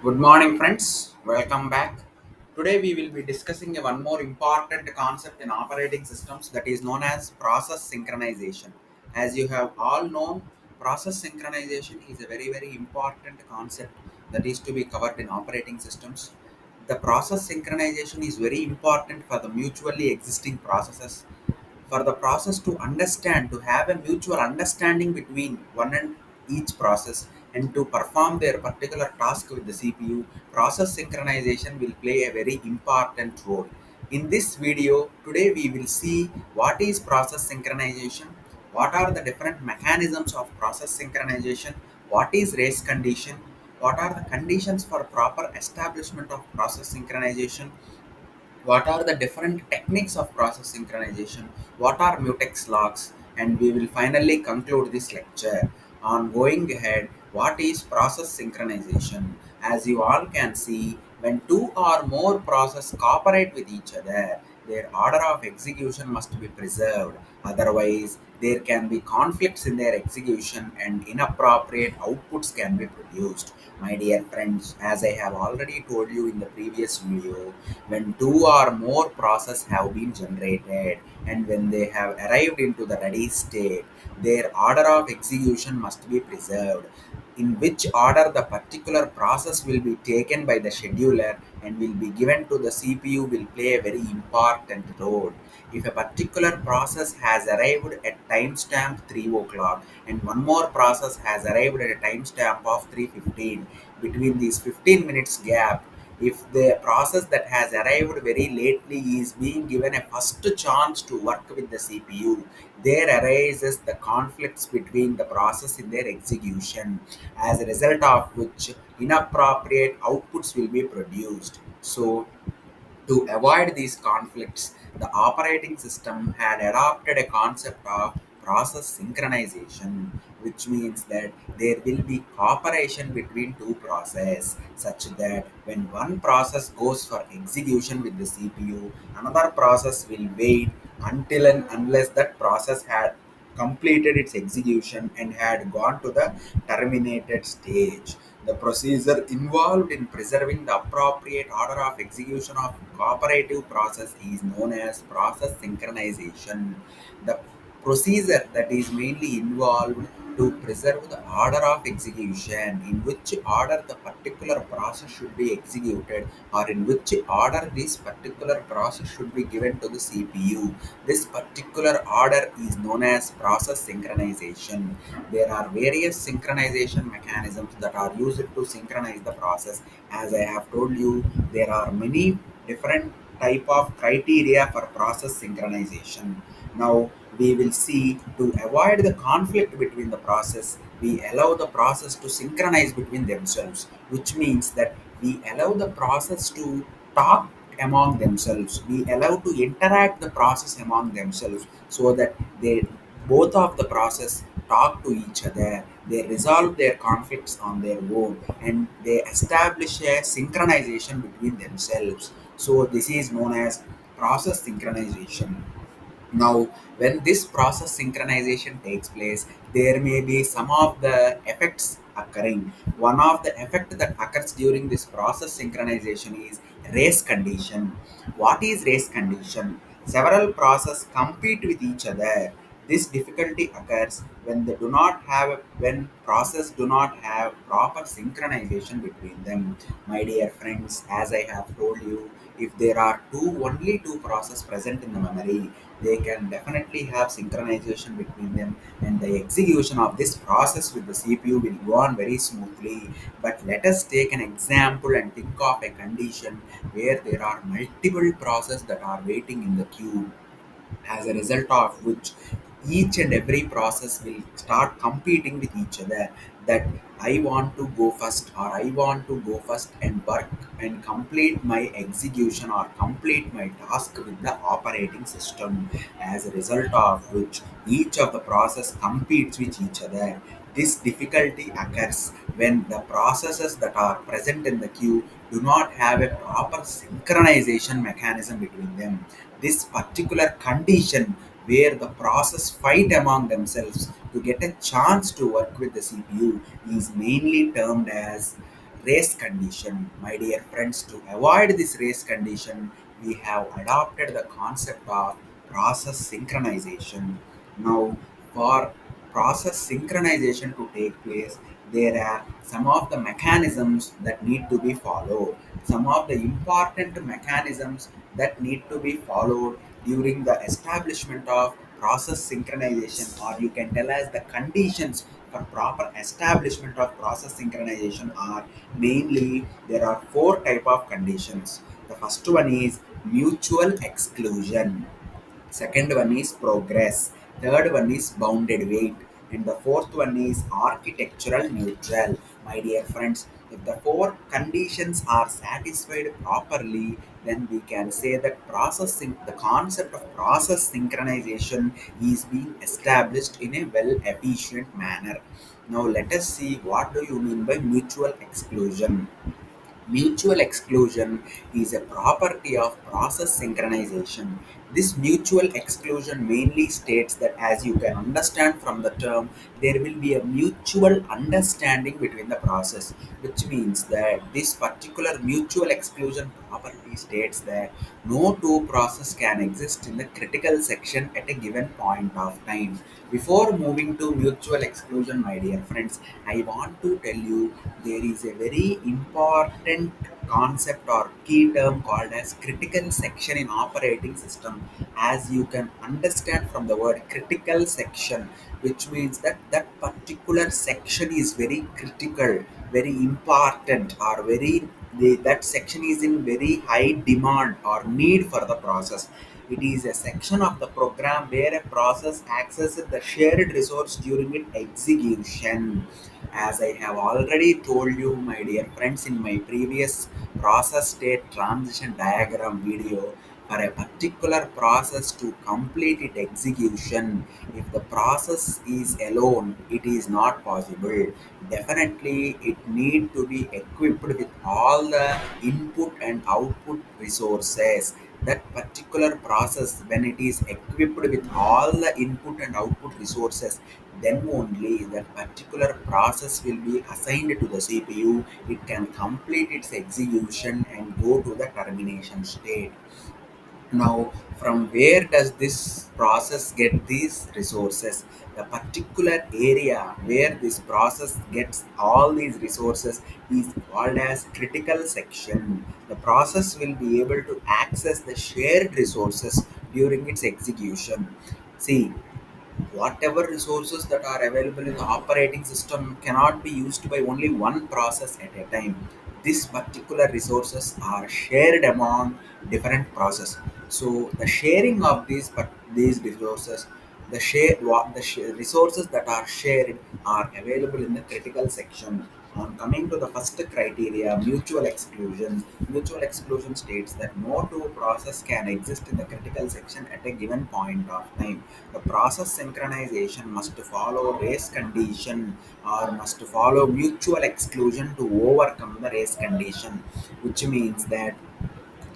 Good morning, friends. Welcome back. Today, we will be discussing one more important concept in operating systems that is known as process synchronization. As you have all known, process synchronization is a very important concept that is to be covered in operating systems. The process synchronization is very important for the mutually existing processes, for the process to understand, to have a mutual understanding between one and each process, and to perform their particular task with the CPU. Process synchronization will play a very important role. In this video, today we will see what is process synchronization, what are the different mechanisms of process synchronization, what is race condition, what are the conditions for proper establishment of process synchronization, what are the different techniques of process synchronization, what are mutex locks, and we will finally conclude this lecture on going ahead what is process synchronization. As you all can see, when two or more processes cooperate with each other, their order of execution must be preserved. Otherwise, there can be conflicts in their execution and inappropriate outputs can be produced. My dear friends, as I have already told you in the previous video, when two or more processes have been generated and when they have arrived into the ready state, their order of execution must be preserved. In which order the particular process will be taken by the scheduler and will be given to the CPU will play a very important role. If a particular process has arrived at timestamp 3 o'clock and one more process has arrived at a timestamp of 3:15, between these 15 minutes gap, if the process that has arrived very lately is being given a first chance to work with the CPU, there arises the conflicts between the process in their execution, as a result of which inappropriate outputs will be produced. So, to avoid these conflicts, the operating system had adopted a concept of process synchronization, which means that there will be cooperation between two processes, such that when one process goes for execution with the CPU, another process will wait until and unless that process had completed its execution and had gone to the terminated stage. The procedure involved in preserving the appropriate order of execution of cooperative process is known as process synchronization. The procedure that is mainly involved to preserve the order of execution, in which order the particular process should be executed or in which order this particular process should be given to the CPU. This particular order is known as process synchronization. There are various synchronization mechanisms that are used to synchronize the process. As I have told you, there are many different type of criteria for process synchronization. Now we will see, to avoid the conflict between the process, we allow the process to synchronize between themselves, which means that we allow the process to talk among themselves, we allow to interact the process among themselves, so that they both of the process talk to each other, they resolve their conflicts on their own, and they establish a synchronization between themselves. So this is known as process synchronization. Now, when this process synchronization takes place, there may be some of the effects occurring. One of the effect that occurs during this process synchronization is race condition. What is race condition? Several processes compete with each other. This difficulty occurs when they do not have when process do not have proper synchronization between them. My dear friends, as I have told you, if there are only two processes present in the memory, they can definitely have synchronization between them, and the execution of this process with the CPU will go on very smoothly. But let us take an example and think of a condition where there are multiple processes that are waiting in the queue, as a result of which each and every process will start competing with each other, that I want to go first or I want to go first and work and complete my execution or complete my task with the operating system, as a result of which each of the process competes with each other. This difficulty occurs when the processes that are present in the queue do not have a proper synchronization mechanism between them. This particular condition where the process fight among themselves to get a chance to work with the CPU is mainly termed as race condition. My dear friends, to avoid this race condition, we have adopted the concept of process synchronization. Now, for process synchronization to take place, there are some of the mechanisms that need to be followed, some of the important mechanisms that need to be followed during the establishment of process synchronization, or you can tell as the conditions for proper establishment of process synchronization are mainly there are four type of conditions. The first one is mutual exclusion. Second one is progress. Third one is bounded weight. And the fourth one is architectural neutral. My dear friends, if the four conditions are satisfied properly, then we can say that processing the concept of process synchronization is being established in a well efficient manner. Now let us see what do you mean by mutual exclusion. Mutual exclusion is a property of process synchronization. This mutual exclusion mainly states that, as you can understand from the term, there will be a mutual understanding between the process, which means that this particular mutual exclusion property states that no two process can exist in the critical section at a given point of time. Before moving to mutual exclusion, my dear friends, I want to tell you there is a very important concept or key term called as critical section in operating system. As you can understand from the word critical section, which means that that particular section is very critical, very important, or that section is in very high demand or need for the process. It is a section of the program where a process accesses the shared resource during its execution. As I have already told you, my dear friends, in my previous process state transition diagram video, for a particular process to complete its execution, if the process is alone, it is not possible. Definitely, it need to be equipped with all the input and output resources. That particular process, when it is equipped with all the input and output resources, then only that particular process will be assigned to the CPU. It can complete its execution and go to the termination state. Now, from where does this process get these resources? The particular area where this process gets all these resources is called as critical section. The process will be able to access the shared resources during its execution. See, whatever resources that are available in the operating system cannot be used by only one process at a time. These particular resources are shared among different processes. So the sharing of these resources, resources that are shared are available in the critical section. On coming to the first criteria, mutual exclusion. Mutual exclusion states that no two process can exist in the critical section at a given point of time. The process synchronization must follow race condition or must follow mutual exclusion to overcome the race condition, which means that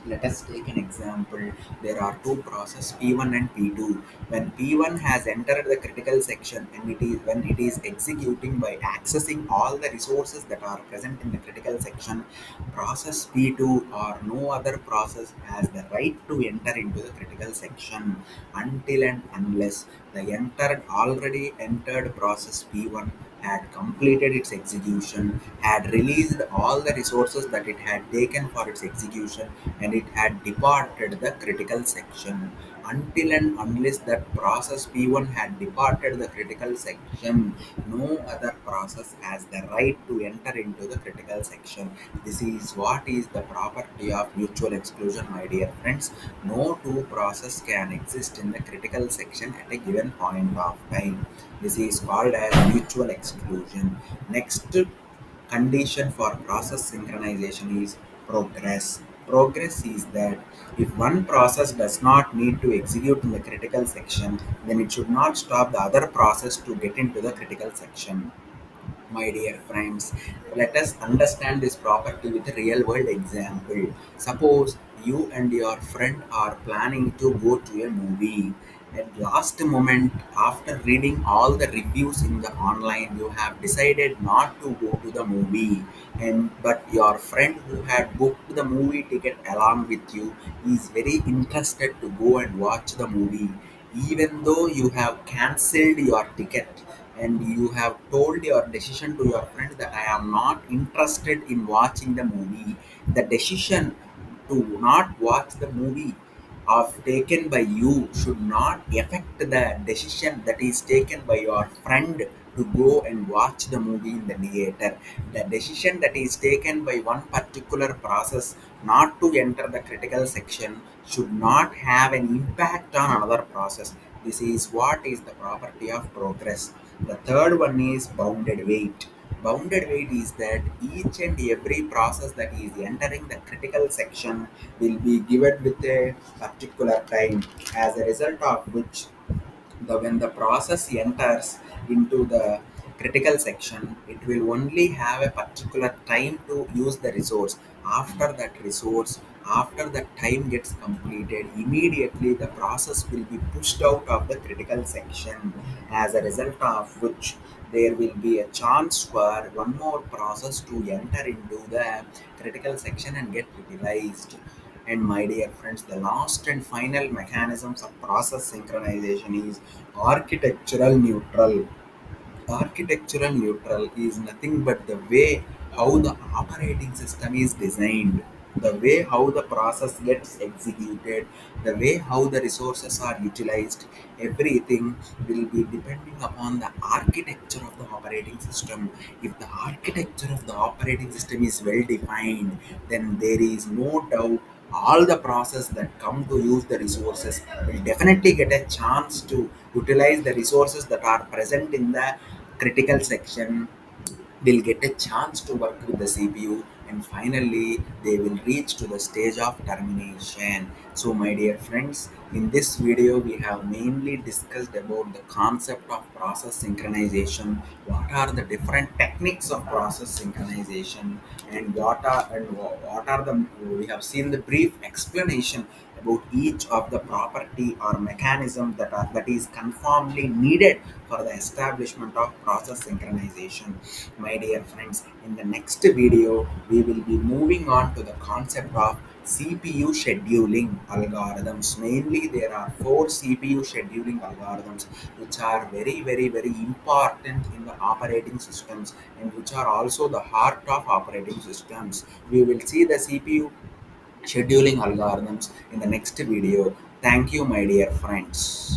let us take an example. There are two processes P1 and P2. When P1 has entered the critical section and when it is executing by accessing all the resources that are present in the critical section, process P2 or no other process has the right to enter into the critical section until and unless the already entered process P1 had completed its execution, had released all the resources that it had taken for its execution, and it had departed the critical section. Until and unless that process P1 had departed the critical section, no other process has the right to enter into the critical section. This is what is the property of mutual exclusion, my dear friends. No two process can exist in the critical section at a given point of time. This is called as mutual exclusion. Next condition for process synchronization is progress. Progress is that if one process does not need to execute in the critical section, then it should not stop the other process to get into the critical section. My dear friends, let us understand this property with a real world example. Suppose you and your friend are planning to go to a movie. At last moment, after reading all the reviews in the online, you have decided not to go to the movie, and but your friend who had booked the movie ticket along with you is very interested to go and watch the movie, even though you have cancelled your ticket and you have told your decision to your friend that I am not interested in watching the movie. The decision to not watch the movie of taken by you should not affect the decision that is taken by your friend to go and watch the movie in the theater. The decision that is taken by one particular process not to enter the critical section should not have an impact on another process. This is what is the property of progress. The third one is bounded weight. Bounded weight is that each and every process that is entering the critical section will be given with a particular time, as a result of which when the process enters into the critical section, it will only have a particular time to use the resource. After that resource, after the time gets completed, immediately the process will be pushed out of the critical section, as a result of which there will be a chance for one more process to enter into the critical section and get utilized. And my dear friends, the last and final mechanisms of process synchronization is architectural neutral. Architectural neutral is nothing but the way how the operating system is designed, the way how the process gets executed, the way how the resources are utilized. Everything will be depending upon the architecture of the operating system. If the architecture of the operating system is well defined, then there is no doubt all the process that come to use the resources will definitely get a chance to utilize the resources that are present in the critical section, will get a chance to work with the CPU, and finally they will reach to the stage of termination. So my dear friends, in this video we have mainly discussed about the concept of process synchronization, what are the different techniques of process synchronization, and what are the, we have seen the brief explanation about each of the property or mechanism that is conformably needed for the establishment of process synchronization. My dear friends, in the next video we will be moving on to the concept of CPU scheduling algorithms. Mainly there are four CPU scheduling algorithms which are very important in the operating systems, and which are also the heart of operating systems. We will see the CPU scheduling algorithms in the next video. Thank you, my dear friends.